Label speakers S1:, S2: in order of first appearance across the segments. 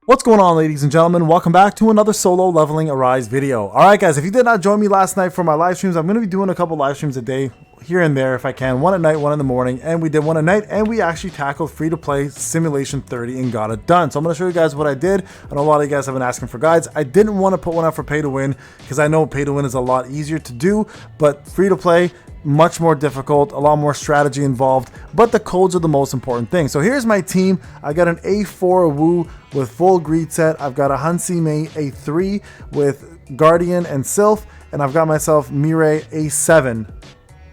S1: What's going on, ladies and gentlemen? Welcome back to another solo leveling Arise video. Alright guys, if you did not join me last night for my live streams, I'm going to be doing a couple live streams a day here and there if I can. One at night, one in the morning, and we did one at night, and we actually tackled free-to-play Simulation 30 and got it done. So I'm going to show you guys what I did. I know a lot of you guys have been asking for guides. I didn't want to put one out for pay to win because I know pay to win is a lot easier to do, but free-to-play, much more difficult, a lot more strategy involved, but the codes are the most important thing. So here's my team. I got an A4 Woo with full greed set. I've got a Hansime A3 with Guardian and Sylph, and I've got myself Mirai A7.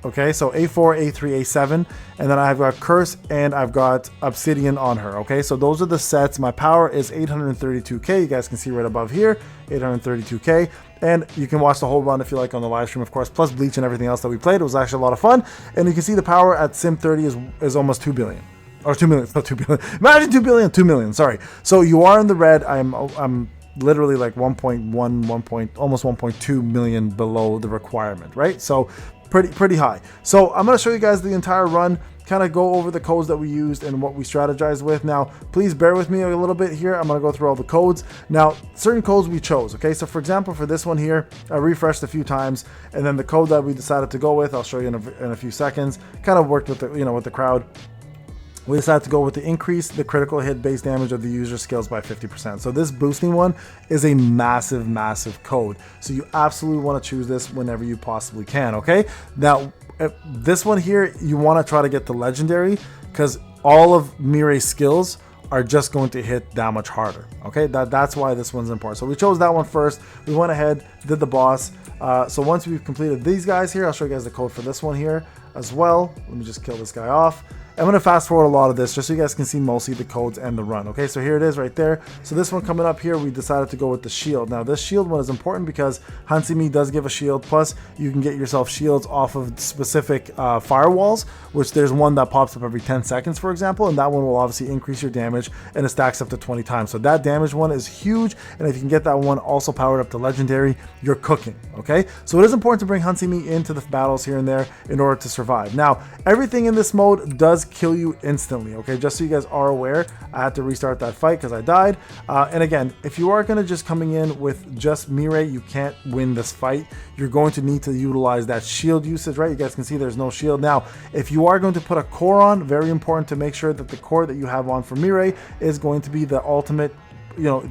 S1: Okay, so A4, A3, A7, and then I've got Curse and I've got Obsidian on her. Okay, so those are the sets. My power is 832k. You guys can see right above here, 832k. And you can watch the whole run if you like on the live stream, of course, plus Bleach and everything else that we played. It was actually a lot of fun. And you can see the power at Sim 30 is almost 2 billion. Or 2 million, it's not 2 billion. Imagine 2 billion, 2 million, sorry. So you are in the red. I'm literally like 1.1, almost 1.2 million below the requirement, right? So pretty high. So I'm going to show you guys the entire run, kind of go over the codes that we used and what we strategized with. Now, please bear with me a little bit here. I'm going to go through all the codes. Now, certain codes we chose, okay? So for example, for this one here, I refreshed a few times, and then the code that we decided to go with, I'll show you in a few seconds, kind of worked with the, with the crowd. We decided to go with the increase the critical hit base damage of the user skills by 50%. So this boosting one is a massive code. So you absolutely want to choose this whenever you possibly can, okay? Now, this one here, you want to try to get the legendary because all of Mirai's skills are just going to hit that much harder, okay? That's why this one's important. So we chose that one first. We went ahead, did the boss. So once we've completed these guys here, I'll show you guys the code for this one here as well. Let me just kill this guy off. I'm going to fast forward a lot of this just so you guys can see mostly the codes and the run. Okay, so here it is right there. So this one coming up here, we decided to go with the shield. Now this shield one is important because Hansime does give a shield, plus you can get yourself shields off of specific firewalls, which there's one that pops up every 10 seconds, for example, and that one will obviously increase your damage, and it stacks up to 20 times. So that damage one is huge, and if you can get that one also powered up to legendary, you're cooking, okay? So it is important to bring Hansime into the battles here and there in order to survive. Now, everything in this mode does kill you instantly, okay? Just so you guys are aware, I had to restart that fight because I died. And again, if you are going to just coming in with just Mirai, you can't win this fight. You're going to need to utilize that shield usage, right? You guys can see there's no shield. Now, if you are going to put a core on, very important to make sure that the core that you have on for Mirai is going to be the ultimate,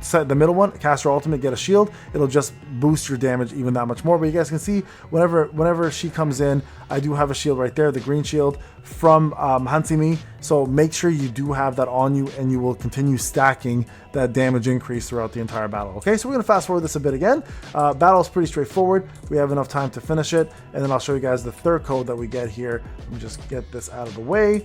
S1: set the middle one, cast your ultimate, get a shield. It'll just boost your damage even that much more. But you guys can see whenever she comes in, I do have a shield right there, the green shield from Hansime. So make sure you do have that on you, and you will continue stacking that damage increase throughout the entire battle. Okay, so we're gonna fast forward this a bit again. Battle is pretty straightforward. We have enough time to finish it, and then I'll show you guys the third code that we get here. Let me just get this out of the way.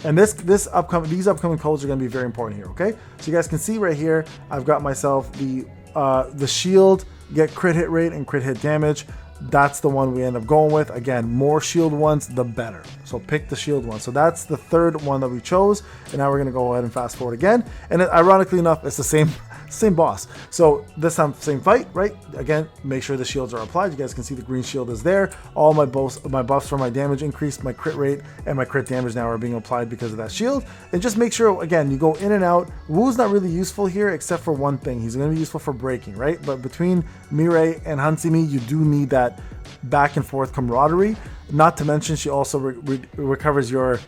S1: And these upcoming codes are going to be very important here, okay? So you guys can see right here, I've got myself the shield, get crit hit rate and crit hit damage. That's the one we end up going with. Again, more shield ones, the better. So pick the shield one. So that's the third one that we chose. And now we're going to go ahead and fast forward again. And ironically enough, it's the same boss. So this time, same fight, right? Again, make sure the shields are applied. You guys can see the green shield is there. All my buffs for my damage increased, my crit rate and my crit damage now are being applied because of that shield. And just make sure, again, you go in and out. Woo's not really useful here except for one thing. He's going to be useful for breaking, right? But between Mirai and Hansime, you do need that back and forth camaraderie. Not to mention, she also recovers your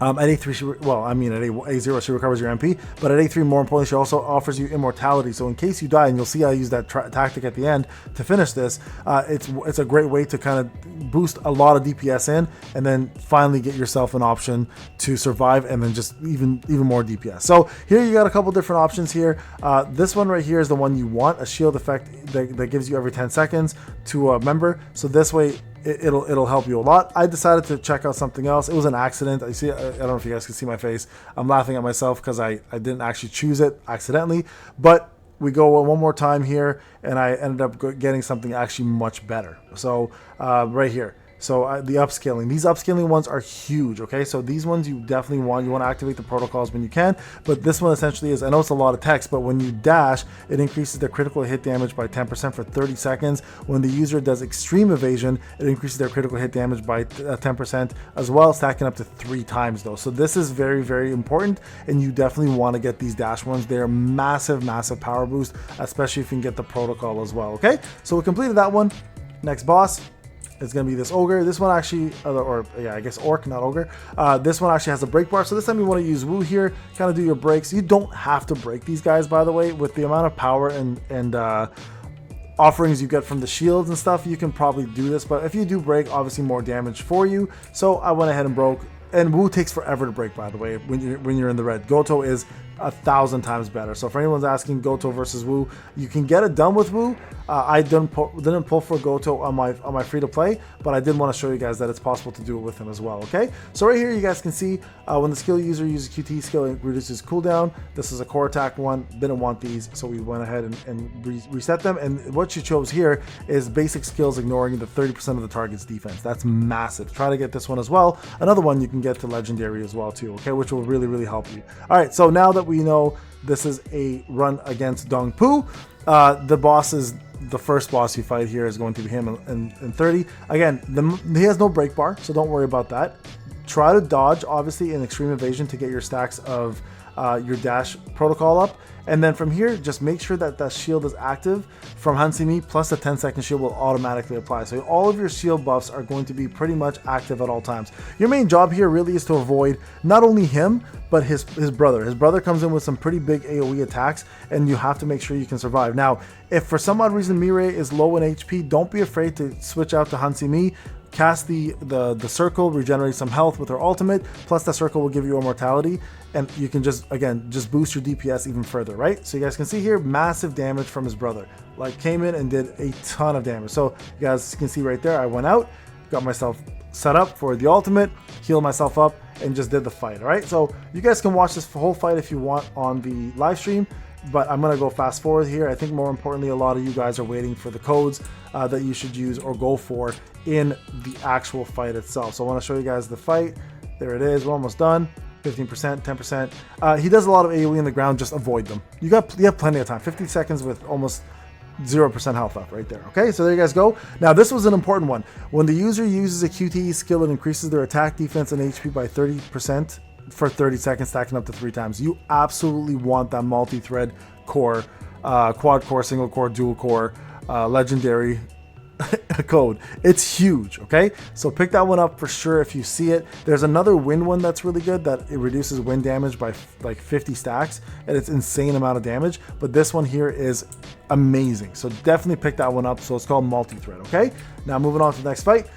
S1: at A3, at A0 she recovers your MP, but at A3, more importantly, she also offers you immortality. So in case you die, and you'll see I use that tactic at the end to finish this, it's a great way to kind of boost a lot of DPS in, and then finally get yourself an option to survive, and then just even more DPS. So here you got a couple different options here. This one right here is the one you want, a shield effect that gives you every 10 seconds to a member. So this way, it'll help you a lot. I decided to check out something else. It was an accident. I don't know if you guys can see my face. I'm laughing at myself because I didn't actually choose it accidentally. But we go one more time here, and I ended up getting something actually much better. So right here, So the upscaling, these upscaling ones are huge, okay? So these ones you definitely want to activate the protocols when you can, but this one essentially is, I know it's a lot of text, but when you dash, it increases their critical hit damage by 10% for 30 seconds. When the user does extreme evasion, it increases their critical hit damage by 10% as well, stacking up to 3 times though. So this is very, very important, and you definitely want to get these dash ones. They're massive, massive power boost, especially if you can get the protocol as well, okay? So we completed that one. Next boss. It's going to be this ogre. This one actually, I guess orc, not ogre. This one actually has a break bar. So this time you want to use Woo here, kind of do your breaks. You don't have to break these guys, by the way. With the amount of power and offerings you get from the shields and stuff, you can probably do this. But if you do break, obviously more damage for you. So I went ahead and broke. And Woo takes forever to break, by the way, when you're in the red. Goto is 1,000 times better. So for anyone's asking, Goto versus Woo, you can get it done with Woo. I didn't pull for Goto on my free to play, but I did want to show you guys that it's possible to do it with him as well. Okay, so right here you guys can see when the skill user uses QT skill, it reduces cooldown. This is a core attack one. Didn't want these, so we went ahead and reset them. And what you chose here is basic skills ignoring the 30% of the target's defense. That's massive. Try to get this one as well. Another one you can get to legendary as well too. Okay, which will really, really help you. All right, so now that we know this is a run against Dong Pu, the boss is the first boss you fight here is going to be him in 30. Again, he has no break bar, so don't worry about that. Try to dodge, obviously, in extreme evasion to get your stacks of your dash protocol up. And then from here, just make sure that that shield is active from Hansimi, plus the 10-second shield will automatically apply. So all of your shield buffs are going to be pretty much active at all times. Your main job here really is to avoid not only him, but his brother. His brother comes in with some pretty big AoE attacks, and you have to make sure you can survive. Now, if for some odd reason Mirai is low in HP, don't be afraid to switch out to Hansimi. Cast the circle, regenerate some health with her ultimate, plus the circle will give you immortality, and you can just boost your DPS even further, right? So you guys can see here, massive damage from his brother. Like, came in and did a ton of damage. So you guys can see right there, I went out, got myself set up for the ultimate, healed myself up, and just did the fight, all right? So you guys can watch this whole fight if you want on the live stream, but I'm going to go fast forward here. I think more importantly, a lot of you guys are waiting for the codes that you should use or go for in the actual fight itself. So I want to show you guys the fight. There it is. We're almost done. 15%, 10%. He does a lot of AoE in the ground. Just avoid them. You have plenty of time. 50 seconds with almost 0% health up right there. Okay, so there you guys go. Now this was an important one. When the user uses a QTE skill, it increases their attack, defense, and HP by 30%. For 30 seconds, stacking up to 3 times. You absolutely want that multi-thread core, quad core, single core, dual core, legendary code. It's huge, okay? So pick that one up for sure if you see it. There's another wind one that's really good that it reduces wind damage by like 50 stacks, and it's insane amount of damage, but this one here is amazing. So definitely pick that one up. So it's called multi-thread, okay? Now moving on to the next fight.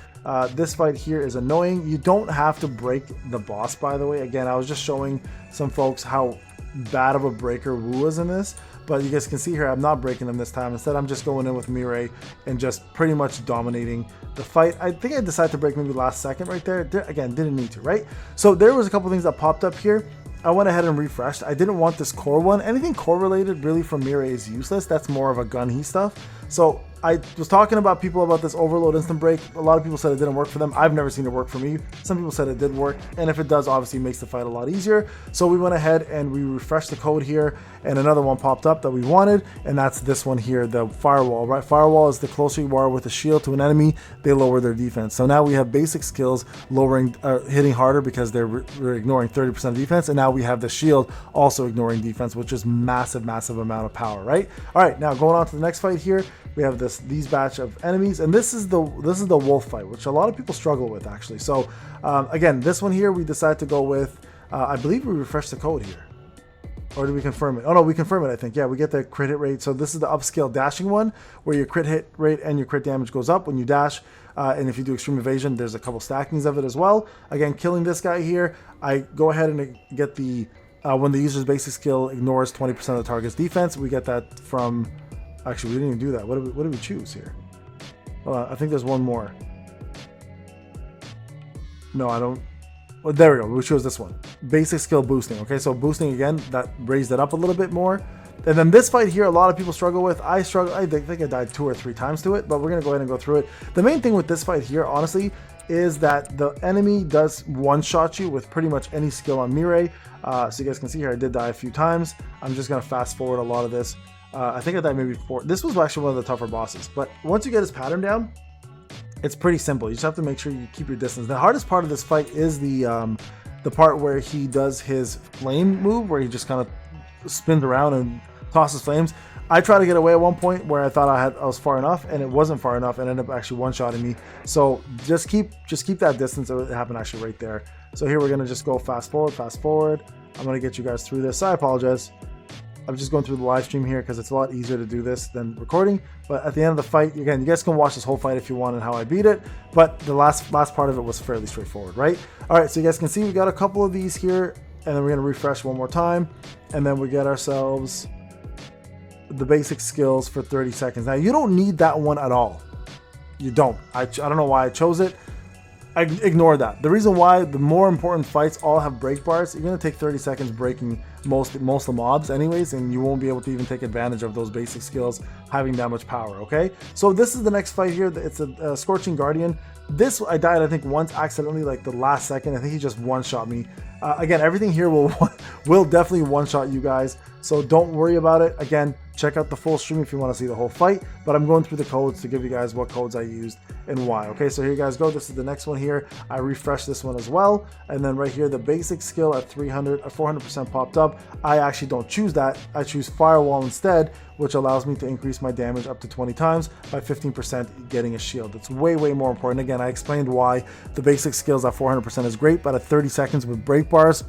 S1: This fight here is annoying. You don't have to break the boss, by the way. Again, I was just showing some folks how bad of a breaker Wu is in this, but you guys can see here I'm not breaking him this time. Instead, I'm just going in with Mirai and just pretty much dominating the fight. I think I decided to break maybe last second right there. Again, didn't need to, right? So there was a couple things that popped up here. I went ahead and refreshed. I didn't want this core one. Anything core related really from Mirai is useless. That's more of a gun-he stuff. So I was talking about people about this overload instant break. A lot of people said it didn't work for them. I've never seen it work for me. Some people said it did work, and if it does, obviously it makes the fight a lot easier. So we went ahead and we refreshed the code here, and another one popped up that we wanted, and that's this one here, the firewall, right? Firewall is the closer you are with a shield to an enemy, they lower their defense. So now we have basic skills lowering, hitting harder because we're ignoring 30% of defense, and now we have the shield also ignoring defense, which is massive, massive amount of power, right? All right, now going on to the next fight here. We have these batch of enemies, and this is the wolf fight, which a lot of people struggle with actually. So again, this one here we decided to go with. I believe we refreshed the code here, or did we confirm it? Oh no, we confirm it. I think, yeah, we get the crit hit rate. So this is the upscale dashing one, where your crit hit rate and your crit damage goes up when you dash. And if you do extreme evasion, there's a couple stackings of it as well. Again, killing this guy here, I go ahead and get the when the user's basic skill ignores 20% of the target's defense. We get that from. Actually, we didn't even do that. What do we choose here? I think there's one more. No, I don't. Well, there we go. We chose this one. Basic skill boosting. Okay, so boosting again, that raised it up a little bit more. And then this fight here, a lot of people struggle with. I struggle. I think I died 2 or 3 times to it, but we're gonna go ahead and go through it. The main thing with this fight here, honestly, is that the enemy does one-shot you with pretty much any skill on Mirai. So you guys can see here, I did die a few times. I'm just gonna fast forward a lot of this. I think I died maybe 4. This was actually one of the tougher bosses, but once you get his pattern down, it's pretty simple. You just have to make sure you keep your distance. The hardest part of this fight is the part where he does his flame move, where he just kind of spins around and tosses flames. I tried to get away at one point where I thought I was far enough, and it wasn't far enough, and ended up actually one-shotting me. So just keep that distance. It happened actually right there. So here we're gonna just go fast forward. I'm gonna get you guys through this. I apologize. I'm just going through the live stream here because it's a lot easier to do this than recording. But at the end of the fight, again, you guys can watch this whole fight if you want and how I beat it. But the last part of it was fairly straightforward, right? All right, so you guys can see we got a couple of these here, and then we're gonna refresh one more time, and then we get ourselves the basic skills for 30 seconds. Now you don't need that one at all. You don't. I don't know why I chose it. I ignore that. The reason why the more important fights all have break bars, you're gonna take 30 seconds breaking most of the mobs anyways, and you won't be able to even take advantage of those basic skills having that much power, okay? So this is the next fight here. It's a Scorching Guardian. This, I died, I think, once accidentally, like the last second. I think he just one-shot me. Again, everything here will definitely one-shot you guys, so don't worry about it. Again, check out the full stream if you want to see the whole fight, but I'm going through the codes to give you guys what codes I used and why. Okay, so here you guys go. This is the next one here. I refreshed this one as well, and then right here, the basic skill at 400% popped up. I actually don't choose that. I choose Firewall instead, which allows me to increase my damage up to 20 times by 15% getting a shield. It's way more important. Again, I explained why the basic skills at 400% is great, but at 30 seconds with break bars,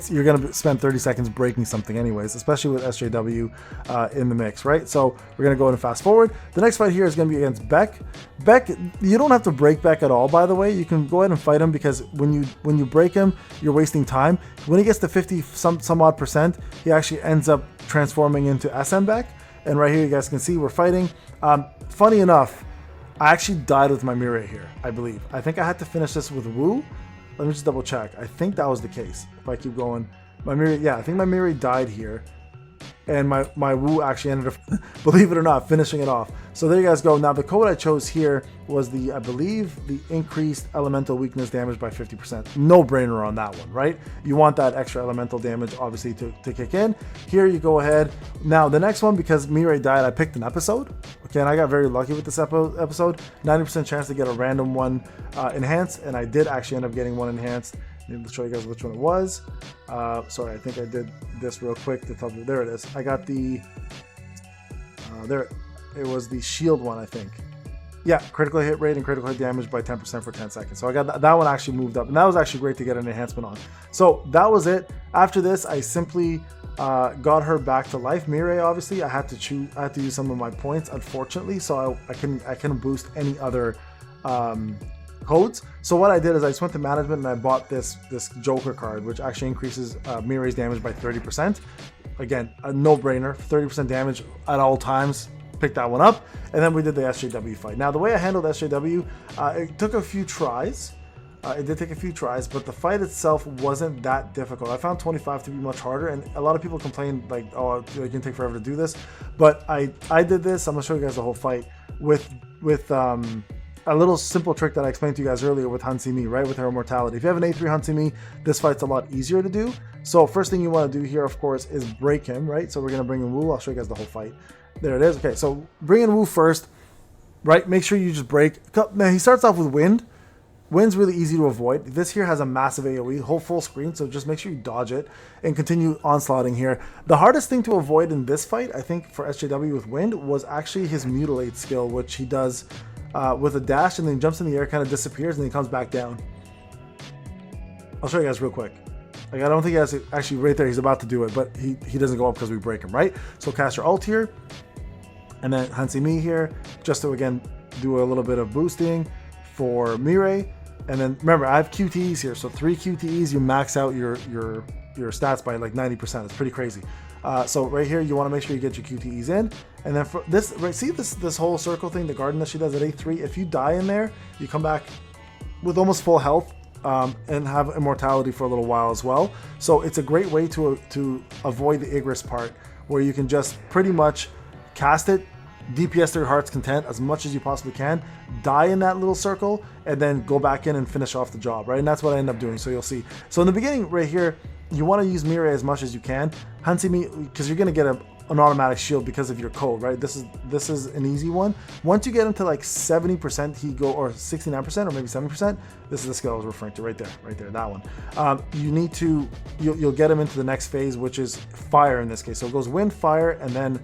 S1: you're going to spend 30 seconds breaking something anyways, especially with SJW in the mix, right? So we're going to go ahead and fast forward. The next fight here is going to be against Beck. Beck, you don't have to break Beck at all, by the way. You can go ahead and fight him because when you break him, you're wasting time. When he gets to 50 some odd percent, he actually ends up transforming into SM Beck. And right here, you guys can see we're fighting. Funny enough, I actually died with my Mirai here, I believe. I think I had to finish this with Wu. Let me just double check. I think that was the case. If I keep going, my Mirai, yeah, I think my Mirai died here. And my Wu actually ended up, believe it or not, finishing it off. So there you guys go. Now the code I chose here was I believe the increased elemental weakness damage by 50%. No brainer on that one, right? You want that extra elemental damage obviously to kick in. Here you go ahead. Now the next one, because Mirai died, I picked an episode. Okay, and I got very lucky with this episode. 90% chance to get a random one enhanced, and I did actually end up getting one enhanced. Let me show you guys which one it was. Sorry, I think I did this real quick to tell you. There it is. I got the it was the shield one, I think. Yeah, critical hit rate and critical hit damage by 10% for 10 seconds. So I got that one actually moved up, and that was actually great to get an enhancement on. So that was it. After this, I simply got her back to life. Mirai, obviously, I had to use some of my points, unfortunately, so I couldn't boost any other codes. So what I did is I just went to management and I bought this Joker card, which actually increases Mirai's damage by 30%. Again, a no-brainer, 30% damage at all times. Pick that one up, and then we did the SJW fight. Now the way I handled SJW, it took a few tries. It did take a few tries, but the fight itself wasn't that difficult. I found 25 to be much harder, and a lot of people complained like, oh, it can take forever to do this. But I did this. I'm gonna show you guys the whole fight with a little simple trick that I explained to you guys earlier with Hansimi, right? With her immortality. If you have an A3 Hansimi, this fight's a lot easier to do. So first thing you want to do here, of course, is break him, right? So we're gonna bring in Wu. I'll show you guys the whole fight. There it is. Okay, so bring in Wu first, right? Make sure you just break. Now he starts off with Wind. Wind's really easy to avoid. This here has a massive AoE, whole full screen, so just make sure you dodge it and continue onslaughting here. The hardest thing to avoid in this fight, I think, for SJW with Wind was actually his Mutilate skill, which he does with a dash and then jumps in the air, kind of disappears, and then he comes back down. I'll show you guys real quick. Like, I don't think he has to, actually right there, he's about to do it, but he doesn't go up because we break him, right? So cast your ult here, and then Hansimi here, just to, again, do a little bit of boosting for Mirai. And then remember, I have QTEs here, so 3 QTEs, you max out your stats by like 90%. It's pretty crazy. So right here, you want to make sure you get your QTEs in. And then for this, right, see this whole circle thing, the garden that she does at A3, if you die in there, you come back with almost full health and have immortality for a little while as well. So it's a great way to avoid the Igris part, where you can just pretty much cast it, DPS to your heart's content as much as you possibly can, die in that little circle, and then go back in and finish off the job, right? And that's what I end up doing, so you'll see. So in the beginning right here, you want to use Mirai as much as you can. Hansimi, because you're going to get an automatic shield because of your code, right? This is an easy one. Once you get him to like 70%, he go, or 69%, or maybe 70%, this is the skill I was referring to right there, that one. You need to, you'll get him into the next phase, which is fire in this case. So it goes wind, fire, and then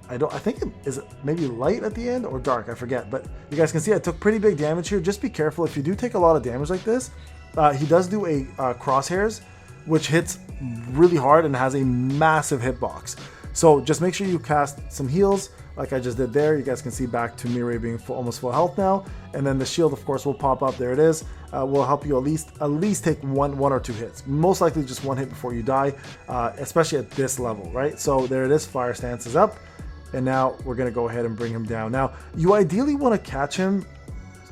S1: I think it is maybe light at the end or dark, I forget. But you guys can see I took pretty big damage here. Just be careful if you do take a lot of damage like this. He does do a crosshairs, which hits really hard and has a massive hitbox. So just make sure you cast some heals like I just did there. You guys can see back to Mirai being almost full health now. And then the shield, of course, will pop up. There it is. Will help you at least take one or two hits. Most likely just one hit before you die, especially at this level, right? So there it is. Fire stance is up. And now we're going to go ahead and bring him down. Now, you ideally want to catch him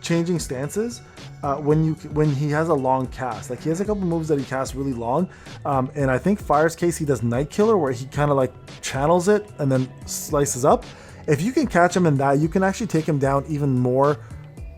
S1: changing stances when he has a long cast. Like, he has a couple moves that he casts really long, and I think Fire's case, he does Night Killer, where he kind of like channels it and then slices up. If you can catch him in that, you can actually take him down even more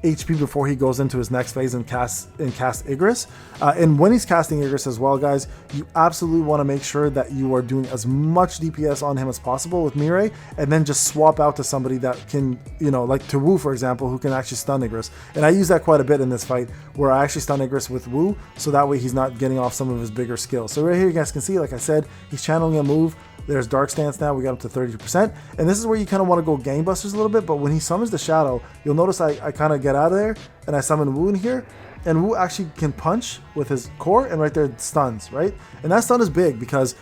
S1: HP before he goes into his next phase and cast Igris. And when he's casting Igris as well, guys, you absolutely want to make sure that you are doing as much DPS on him as possible with Mirai, and then just swap out to somebody that can, you know, like to Wu, for example, who can actually stun Igris. And I use that quite a bit in this fight, where I actually stun Igris with Wu, so that way he's not getting off some of his bigger skills. So right here you guys can see, like I said, he's channeling a move. There's Dark Stance now, we got up to 32%. And this is where you kind of want to go gangbusters a little bit, but when he summons the Shadow, you'll notice I kind of get out of there, and I summon Wu in here, and Wu actually can punch with his core, and right there it stuns, right? And that stun is big, because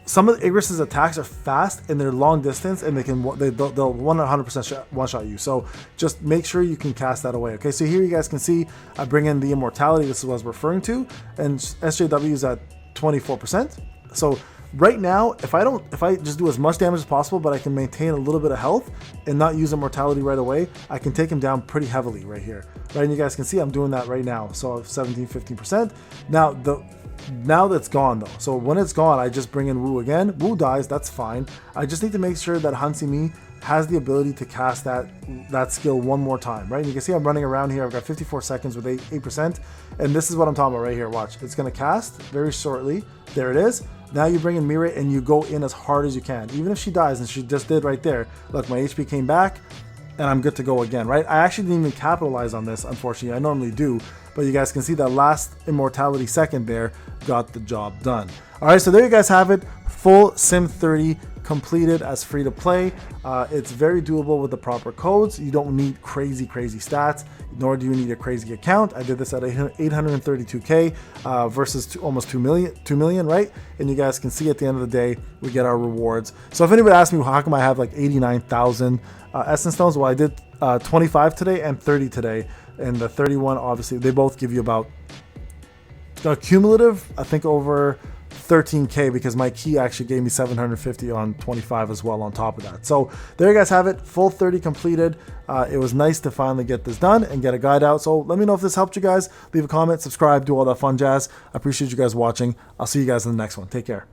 S1: some of the Igris's attacks are fast, and they're long distance, and they'll 100% one-shot you. So just make sure you can cast that away, okay? So here you guys can see, I bring in the Immortality, this is what I was referring to, and SJW is at 24%. So right now, if I just do as much damage as possible, but I can maintain a little bit of health and not use Immortality right away, I can take him down pretty heavily right here, right? And you guys can see I'm doing that right now. So 17-15%. Now that's gone though. So when it's gone, I just bring in Wu again. Wu dies, that's fine. I just need to make sure that Hansimi has the ability to cast that skill one more time, right? And you can see I'm running around here. I've got 54 seconds with 8%. And this is what I'm talking about right here. Watch, it's gonna cast very shortly. There it is. Now you bring in Mirai and you go in as hard as you can. Even if she dies, and she just did right there. Look, my HP came back and I'm good to go again, right? I actually didn't even capitalize on this, unfortunately. I normally do, but you guys can see that last Immortality second there got the job done. All right, so there you guys have it. Full Sim 30 completed as free to play. It's very doable with the proper codes. You don't need crazy stats, nor do you need a crazy account. I did this at 832k versus almost 2 million, right? And you guys can see at the end of the day, we get our rewards. So if anybody asks me, well, how come I have like 89,000 Essence Stones? Well, I did 25 today and 30 today. And the 31, obviously, they both give you about cumulative, I think, over 13k, because my key actually gave me 750 on 25 as well on top of that. So there you guys have it, full 30 completed. It was nice to finally get this done and get a guide out. So let me know if this helped you guys. Leave a comment, subscribe, do all that fun jazz. I appreciate you guys watching. I'll see you guys in the next one. Take care.